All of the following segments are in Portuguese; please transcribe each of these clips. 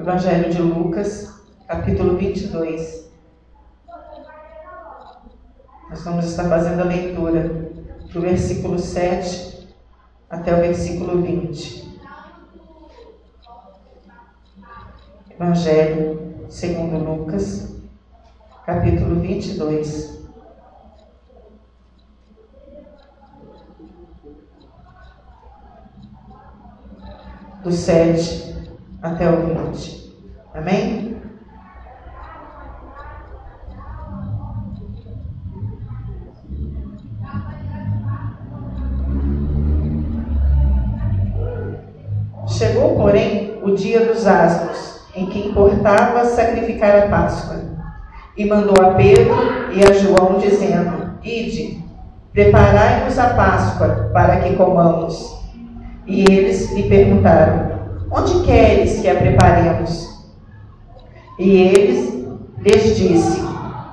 Evangelho de Lucas, capítulo 22. Nós vamos estar fazendo a leitura do versículo 7 até o versículo 20. Evangelho segundo Lucas, capítulo 22. Do 7 até o 20. Amém? Chegou, porém, o dia dos asmos, em que importava sacrificar a Páscoa, e mandou a Pedro e a João, dizendo: Ide, preparai-nos a Páscoa, para que comamos. E eles lhe perguntaram: Onde queres que a preparemos? E eles lhes disse: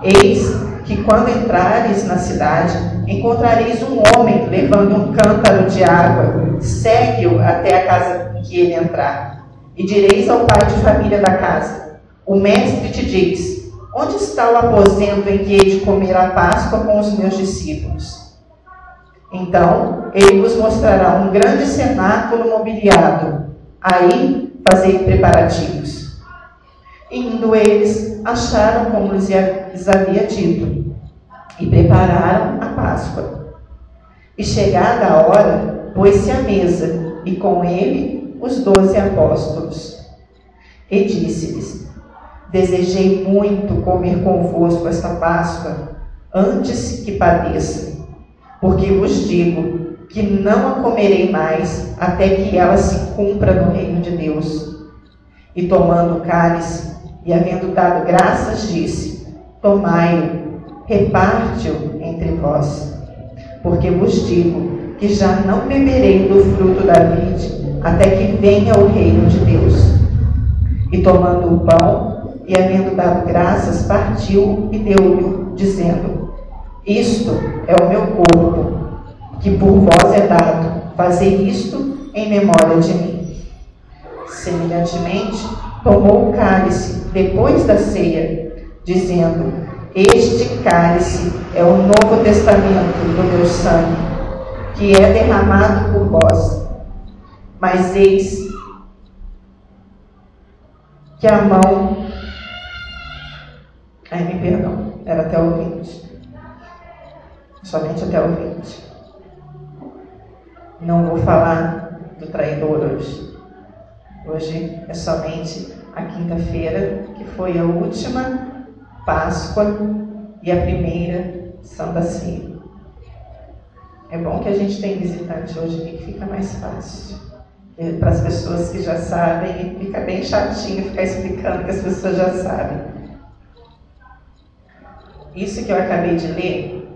Eis que quando entrares na cidade, encontrareis um homem levando um cântaro de água. Segue-o até a casa em que ele entrar. E direis ao pai de família da casa: O mestre te diz: Onde está o aposento em que hei de comer a Páscoa com os meus discípulos? Então ele vos mostrará um grande cenáculo mobiliado. Aí fazei preparativos. Indo eles, acharam como lhes havia dito, e prepararam a Páscoa. E chegada a hora, pôs-se à mesa, e com ele os 12 apóstolos. E disse-lhes: Desejei muito comer convosco esta Páscoa, antes que padeça, porque vos digo que não a comerei mais, até que ela se cumpra no reino de Deus. E tomando o cálice, e havendo dado graças, disse: Tomai-o, reparte-o entre vós, porque vos digo que já não beberei do fruto da vide, até que venha o reino de Deus. E tomando o pão, e havendo dado graças, partiu e deu-lhe, dizendo: Isto é o meu corpo, que por vós é dado. Fazei isto em memória de mim. Semelhantemente, tomou o cálice depois da ceia, dizendo: Este cálice é o novo testamento do meu sangue, que é derramado por vós. Mas eis que a mão... me perdão, era até o 20. Somente até o 20. Não vou falar do traidor hoje. Hoje é somente a quinta-feira, que foi a última Páscoa e a primeira Santa Ceia. É bom que a gente tem visitante hoje aqui, que fica mais fácil. Para as pessoas que já sabem, fica bem chatinho ficar explicando que as pessoas já sabem. Isso que eu acabei de ler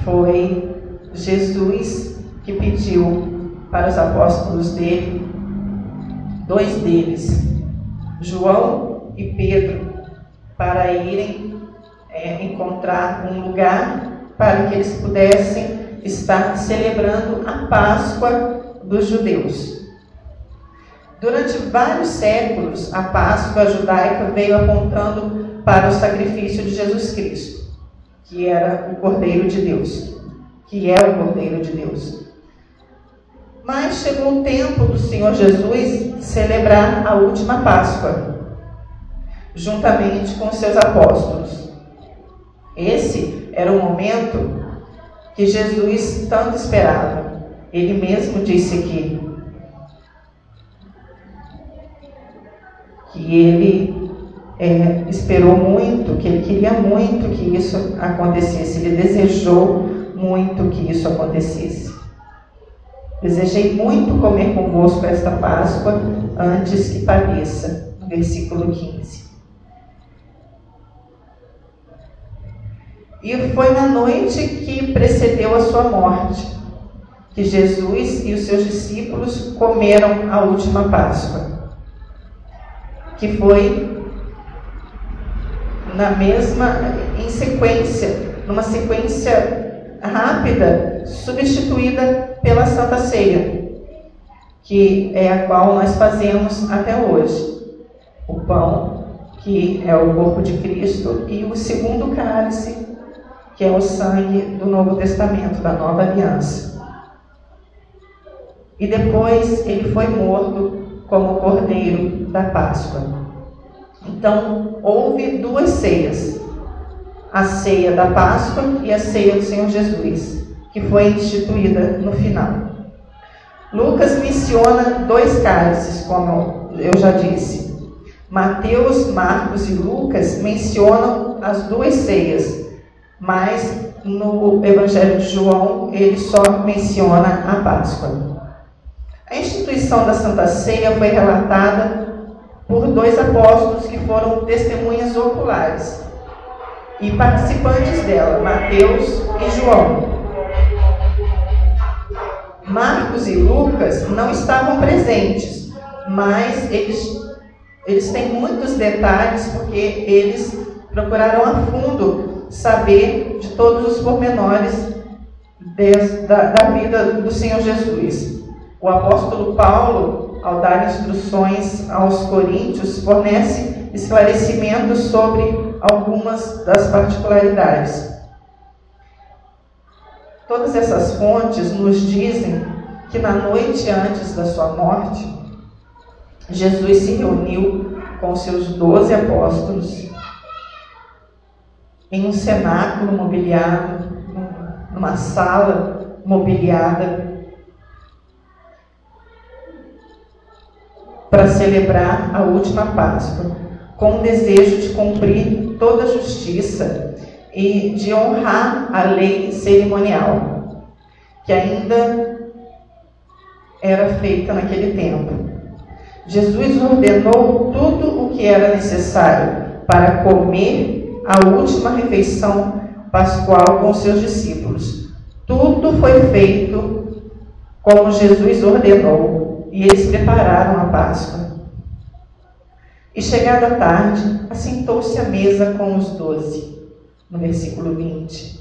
foi Jesus que pediu para os apóstolos dele, 2 deles, João e Pedro, para irem encontrar um lugar para que eles pudessem estar celebrando a Páscoa dos judeus. Durante vários séculos, a Páscoa judaica veio apontando para o sacrifício de Jesus Cristo, que era o Cordeiro de Deus. Que é o Cordeiro de Deus. Mas chegou o tempo do Senhor Jesus celebrar a última Páscoa, juntamente com os seus apóstolos. Esse era o momento que Jesus tanto esperava. Ele mesmo disse aqui que ele esperou muito, que ele queria muito que isso acontecesse. Ele desejou muito que isso acontecesse. Desejei muito comer convosco esta Páscoa, antes que padeça. No versículo 15. E foi na noite que precedeu a sua morte, que Jesus e os seus discípulos comeram a última Páscoa, que foi numa sequência rápida, substituída pela Santa Ceia. que é a qual nós fazemos até hoje. O pão, que é o corpo de Cristo, e o segundo cálice, que é o sangue do Novo Testamento, da Nova Aliança. E depois ele foi morto como cordeiro da Páscoa. Então, houve duas ceias. A ceia da Páscoa e a ceia do Senhor Jesus, que foi instituída no final. Lucas menciona dois cálices, como eu já disse. Mateus, Marcos e Lucas mencionam as duas ceias, mas no Evangelho de João ele só menciona a Páscoa. A instituição da Santa Ceia foi relatada por dois apóstolos que foram testemunhas oculares e participantes dela, Mateus e João. Marcos e Lucas não estavam presentes, mas eles têm muitos detalhes, porque eles procuraram a fundo saber de todos os pormenores da vida do Senhor Jesus. O apóstolo Paulo, ao dar instruções aos coríntios, fornece esclarecimentos sobre algumas das particularidades. Todas essas fontes nos dizem que na noite antes da sua morte, Jesus se reuniu com seus 12 apóstolos em um cenáculo mobiliado, numa sala mobiliada, para celebrar a última Páscoa, com o desejo de cumprir toda a justiça e de honrar a lei cerimonial, que ainda era feita naquele tempo. Jesus ordenou tudo o que era necessário para comer a última refeição pascual com seus discípulos. Tudo foi feito como Jesus ordenou, e eles prepararam a Páscoa. E chegada a tarde, assentou-se à mesa com os 12, no versículo 20.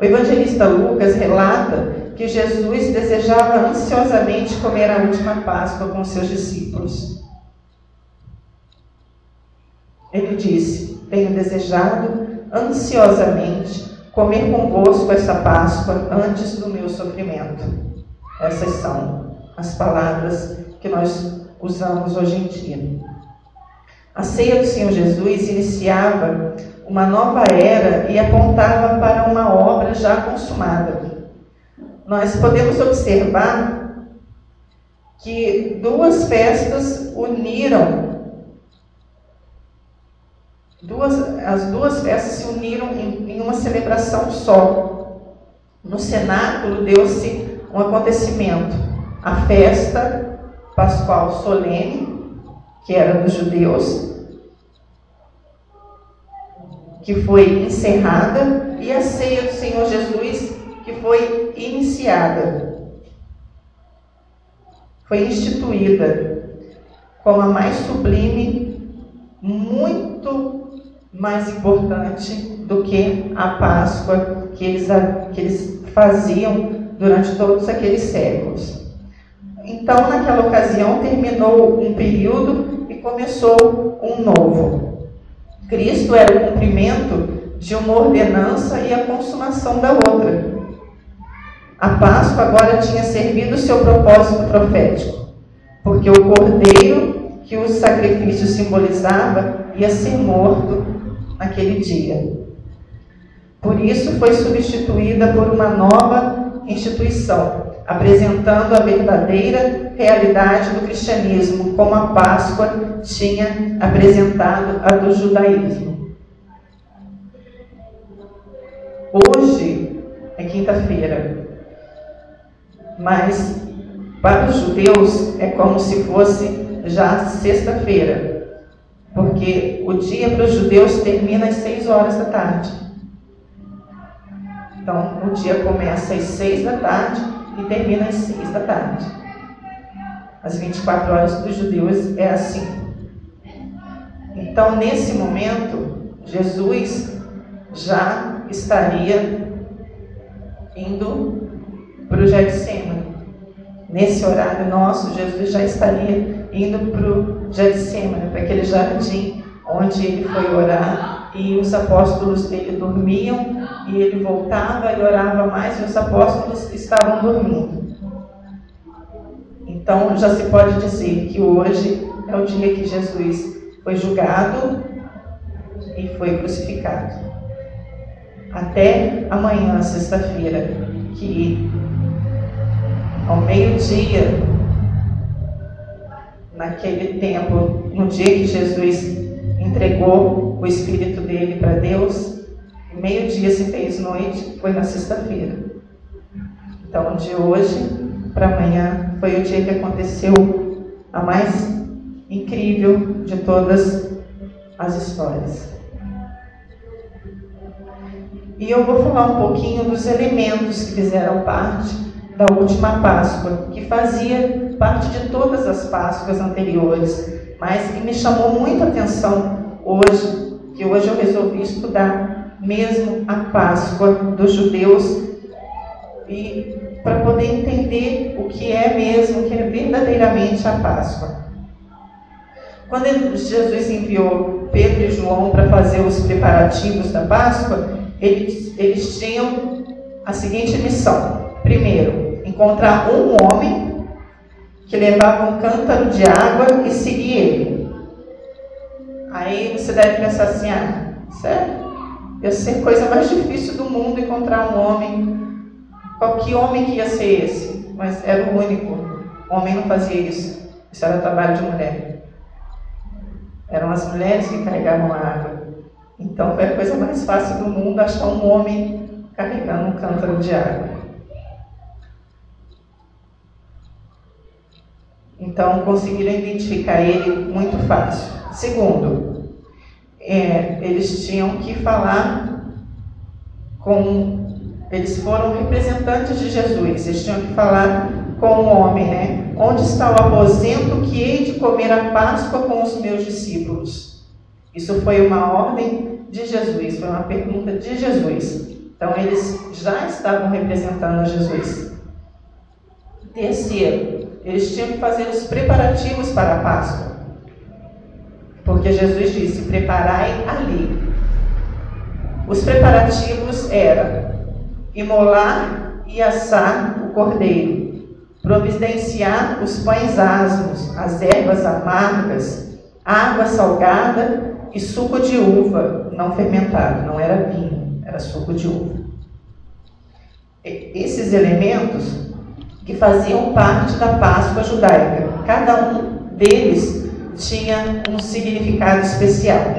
O evangelista Lucas relata que Jesus desejava ansiosamente comer a última Páscoa com seus discípulos. Ele disse: tenho desejado ansiosamente comer convosco essa Páscoa antes do meu sofrimento. Essas são as palavras que nós usamos hoje em dia. A ceia do Senhor Jesus iniciava uma nova era e apontava para uma obra já consumada. Nós podemos observar que duas festas uniram, as duas festas se uniram em uma celebração só. No cenáculo deu-se um acontecimento, a festa pascual solene, que era dos judeus, que foi encerrada, e a ceia do Senhor Jesus, que foi iniciada, foi instituída como a mais sublime, muito mais importante do que a Páscoa que eles faziam durante todos aqueles séculos. Então, naquela ocasião, terminou um período e começou um novo. Cristo era o cumprimento de uma ordenança e a consumação da outra. A Páscoa agora tinha servido o seu propósito profético, porque o cordeiro que o sacrifício simbolizava ia ser morto naquele dia. Por isso foi substituída por uma nova instituição, apresentando a verdadeira realidade do cristianismo, como a Páscoa tinha apresentado a do judaísmo. Hoje é quinta-feira, mas para os judeus é como se fosse já sexta-feira, porque o dia para os judeus termina às 6 horas da tarde. Então, o dia começa às 6 da tarde e termina às 6 da tarde. As 24 horas dos judeus é assim. Então, nesse momento, Jesus já estaria indo para o Getsemane. nesse horário nosso, Jesus já estaria indo para o Getsemane, para aquele jardim onde ele foi orar, e os apóstolos dele dormiam, e ele voltava e orava mais, e os apóstolos estavam dormindo. Então já se pode dizer que hoje é o dia que Jesus foi julgado e foi crucificado. Até amanhã, sexta-feira, que ao meio-dia, naquele tempo, no dia que Jesus entregou o Espírito dele para Deus, meio-dia se fez noite, foi na sexta-feira. Então, de hoje para amanhã, foi o dia que aconteceu a mais incrível de todas as histórias. E eu vou falar um pouquinho dos elementos que fizeram parte da última Páscoa, que fazia parte de todas as Páscoas anteriores, mas que me chamou muito a atenção hoje, que hoje eu resolvi estudar mesmo a Páscoa dos judeus, e para poder entender o que é mesmo, o que é verdadeiramente a Páscoa. Quando Jesus enviou Pedro e João para fazer os preparativos da Páscoa, eles tinham a seguinte missão. Primeiro, encontrar um homem que levava um cântaro de água e seguir ele. Aí você deve pensar assim, sério? Ia ser a coisa mais difícil do mundo encontrar um homem. Que homem que ia ser esse? Mas era o único. O homem não fazia isso. Isso era trabalho de mulher. Eram as mulheres que carregavam a água. Então foi a coisa mais fácil do mundo achar um homem carregando um cântaro de água. Então conseguiram identificar ele muito fácil. Segundo, eles tinham que falar com... Eles foram representantes de Jesus, eles tinham que falar com o homem, né? Onde está o aposento que hei de comer a Páscoa com os meus discípulos? Isso foi uma ordem de Jesus, foi uma pergunta de Jesus. Então eles já estavam representando Jesus. Terceiro, eles tinham que fazer os preparativos para a Páscoa, porque Jesus disse, preparai ali. Os preparativos eram imolar e assar o cordeiro, providenciar os pães asmos, as ervas amargas, água salgada e suco de uva não fermentado, não era vinho, era suco de uva. Esses elementos que faziam parte da Páscoa judaica, cada um deles tinha um significado especial.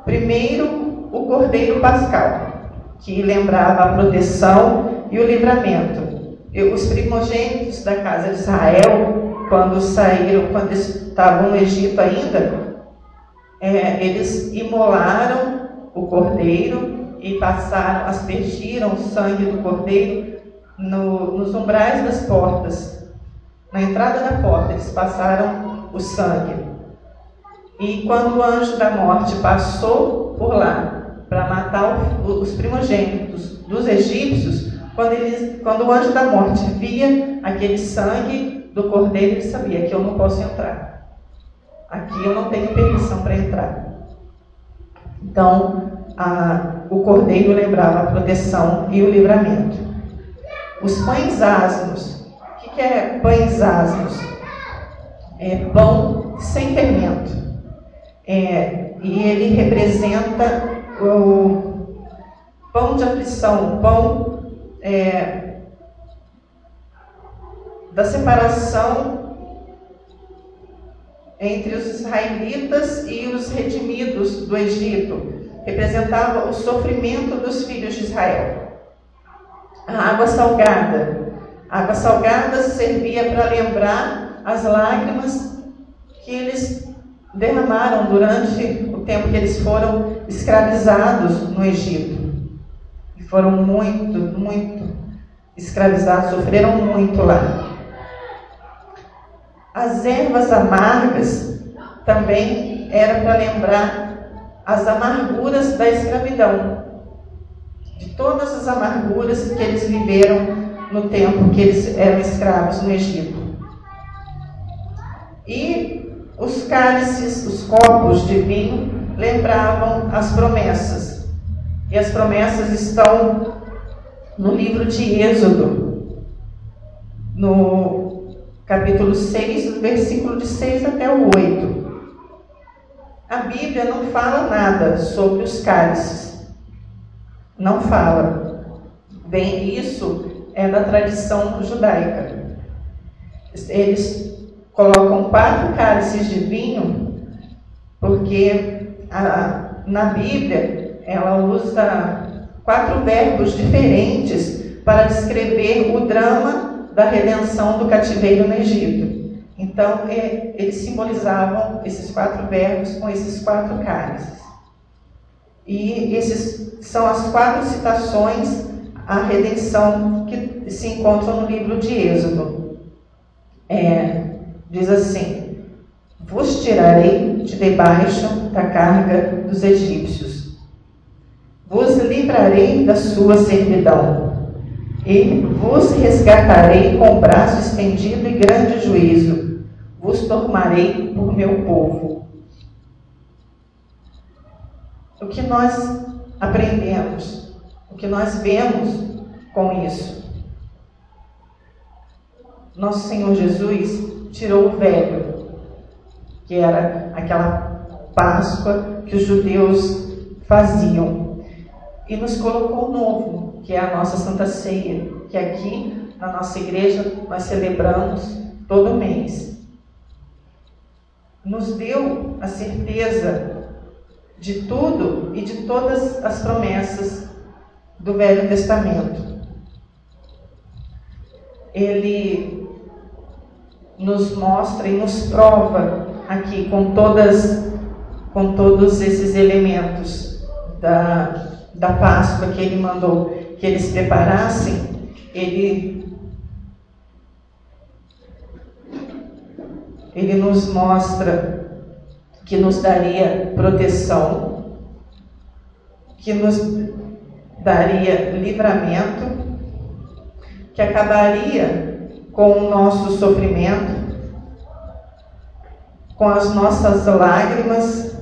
Primeiro, o Cordeiro Pascal, que lembrava a proteção e o livramento. Os primogênitos da casa de Israel, quando estavam no Egito ainda, eles imolaram o cordeiro e aspergiram o sangue do cordeiro nos umbrais das portas. Na entrada da porta, eles passaram o sangue. E quando o anjo da morte passou por lá, para matar os primogênitos dos egípcios, quando o anjo da morte via aquele sangue do cordeiro, ele sabia que eu não posso entrar. Aqui eu não tenho permissão para entrar. Então, o cordeiro lembrava a proteção e o livramento. Os pães asmos. O que é pães asmos? É pão sem fermento. E ele representa o pão de aflição, o pão da separação entre os israelitas e os redimidos do Egito. Representava o sofrimento dos filhos de Israel. A água salgada. A água salgada servia para lembrar as lágrimas que eles derramaram durante o tempo que eles foram escravizados no Egito. E foram muito escravizados, sofreram muito lá. As ervas amargas também era para lembrar as amarguras da escravidão, de todas as amarguras que eles viveram no tempo que eles eram escravos no Egito. E os cálices, os copos de vinho, lembravam as promessas. E as promessas estão no livro de Êxodo, no capítulo 6, do versículo de 6 até o 8. A Bíblia não fala nada sobre os cálices. Não fala. Bem, isso é da tradição judaica. Eles colocam 4 cálices de vinho, porque na Bíblia ela usa 4 verbos diferentes para descrever o drama da redenção do cativeiro no Egito. Então, eles simbolizavam esses 4 verbos com esses 4 cálices. E esses são as 4 citações à redenção que se encontram no livro de Êxodo. Diz assim: vos tirarei de debaixo da carga dos egípcios, vos livrarei da sua servidão, e vos resgatarei com o braço estendido e grande juízo, vos tomarei por meu povo. O que nós aprendemos, o que nós vemos com isso? Nosso Senhor Jesus tirou o velho, que era aquela Páscoa que os judeus faziam, e nos colocou o novo, que é a nossa Santa Ceia, que aqui na nossa igreja nós celebramos todo mês. Nos deu a certeza de tudo e de todas as promessas do Velho Testamento. Ele nos mostra e nos prova aqui com todos esses elementos da Páscoa que ele mandou que eles preparassem. Ele nos mostra que nos daria proteção, que nos daria livramento, que acabaria com o nosso sofrimento, com as nossas lágrimas,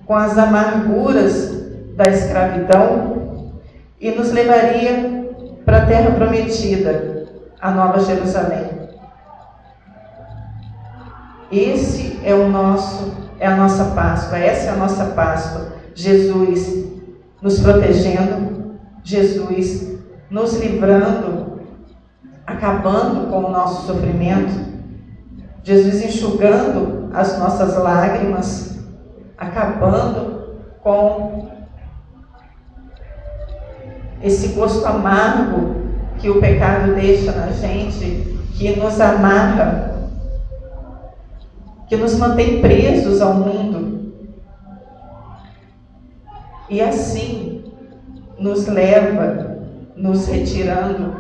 com as amarguras da escravidão, e nos levaria para a terra prometida, a Nova Jerusalém. Esse é a nossa Páscoa, essa é a nossa Páscoa. Jesus nos protegendo, Jesus nos livrando, acabando com o nosso sofrimento, Jesus enxugando as nossas lágrimas, acabando com esse gosto amargo que o pecado deixa na gente, que nos amarra, que nos mantém presos ao mundo, e assim nos leva, nos retirando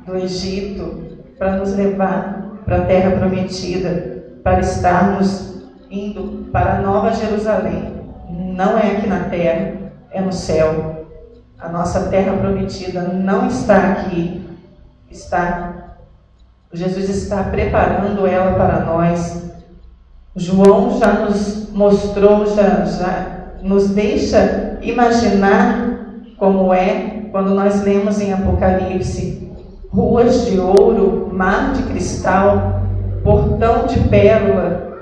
do Egito, para nos levar para a terra prometida, para estarmos indo para a Nova Jerusalém. Não é aqui na terra, é no céu. A nossa terra prometida não está aqui, Jesus está preparando ela para nós. João já nos mostrou, já nos deixa imaginar como é quando nós lemos em Apocalipse: ruas de ouro, mar de cristal, portão de pérola,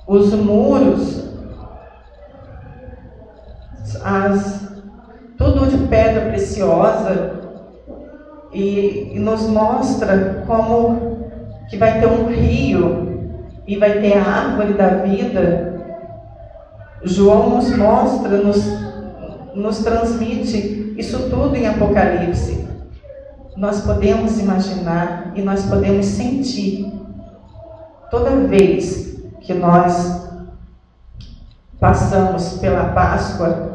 os muros, tudo de pedra preciosa, e nos mostra como que vai ter um rio e vai ter a árvore da vida. João nos mostra, nos transmite isso tudo em Apocalipse. Nós podemos imaginar e nós podemos sentir. Toda vez que nós passamos pela Páscoa,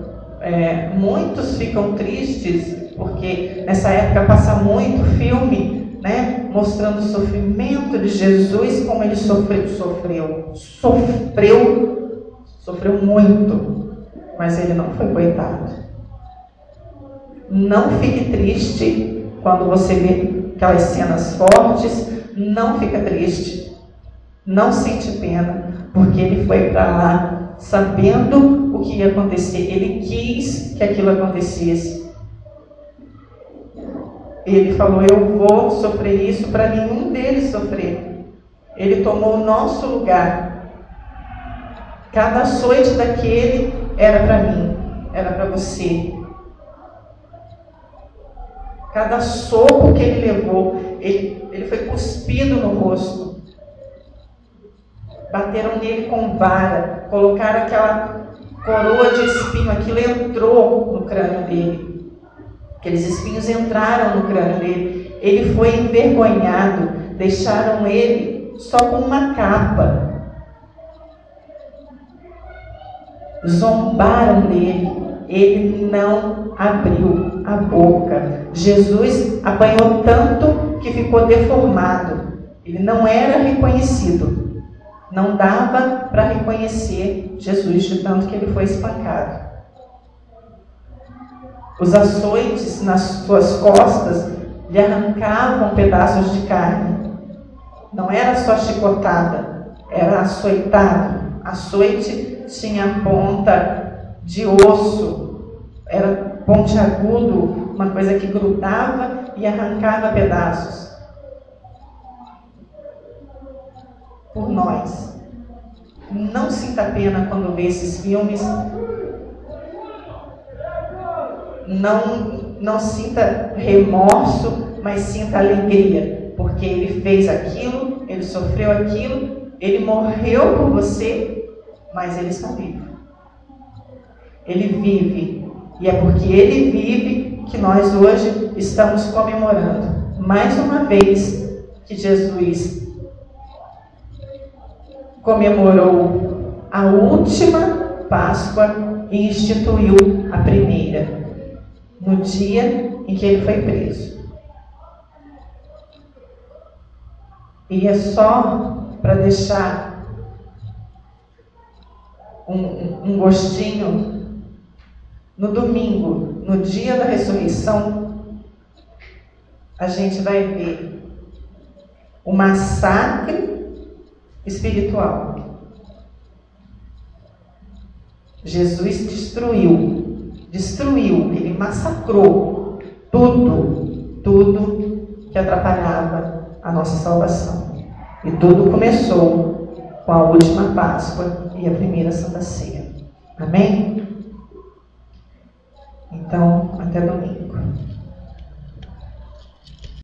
muitos ficam tristes, porque nessa época passa muito filme, né, mostrando o sofrimento de Jesus, como ele sofreu muito, mas ele não foi coitado. Não fique triste quando você vê aquelas cenas fortes. Não fica triste. Não sente pena, porque ele foi para lá sabendo o que ia acontecer. Ele quis que aquilo acontecesse. Ele falou: eu vou sofrer isso para nenhum deles sofrer. Ele tomou o nosso lugar. Cada açoite daquele era para mim, era para você. Cada soco que ele levou, ele foi cuspido no rosto. Bateram nele com vara, colocaram aquela coroa de espinho, aquilo entrou no crânio dele. Aqueles espinhos entraram no crânio dele. Ele foi envergonhado, deixaram ele só com uma capa. Zombaram dele, ele não abriu a boca. Jesus apanhou tanto que ficou deformado. Ele não era reconhecido. Não dava para reconhecer Jesus de tanto que ele foi espancado. Os açoites nas suas costas lhe arrancavam pedaços de carne. Não era só chicotada, era açoitado. Açoite tinha ponta de osso, era pontiagudo, uma coisa que grudava e arrancava pedaços. Por nós. Não sinta pena quando vê esses filmes. Não sinta remorso, mas sinta alegria, porque ele fez aquilo, ele sofreu aquilo, ele morreu por você, mas ele está vivo. Ele vive, e é porque ele vive que nós hoje estamos comemorando mais uma vez que Jesus comemorou a última Páscoa e instituiu a primeira, no dia em que ele foi preso. E é só para deixar um gostinho, no domingo, no dia da ressurreição, a gente vai ver o massacre espiritual. Jesus destruiu, ele massacrou tudo que atrapalhava a nossa salvação. E tudo começou com a última Páscoa e a primeira Santa Ceia. Amém? Então, até domingo.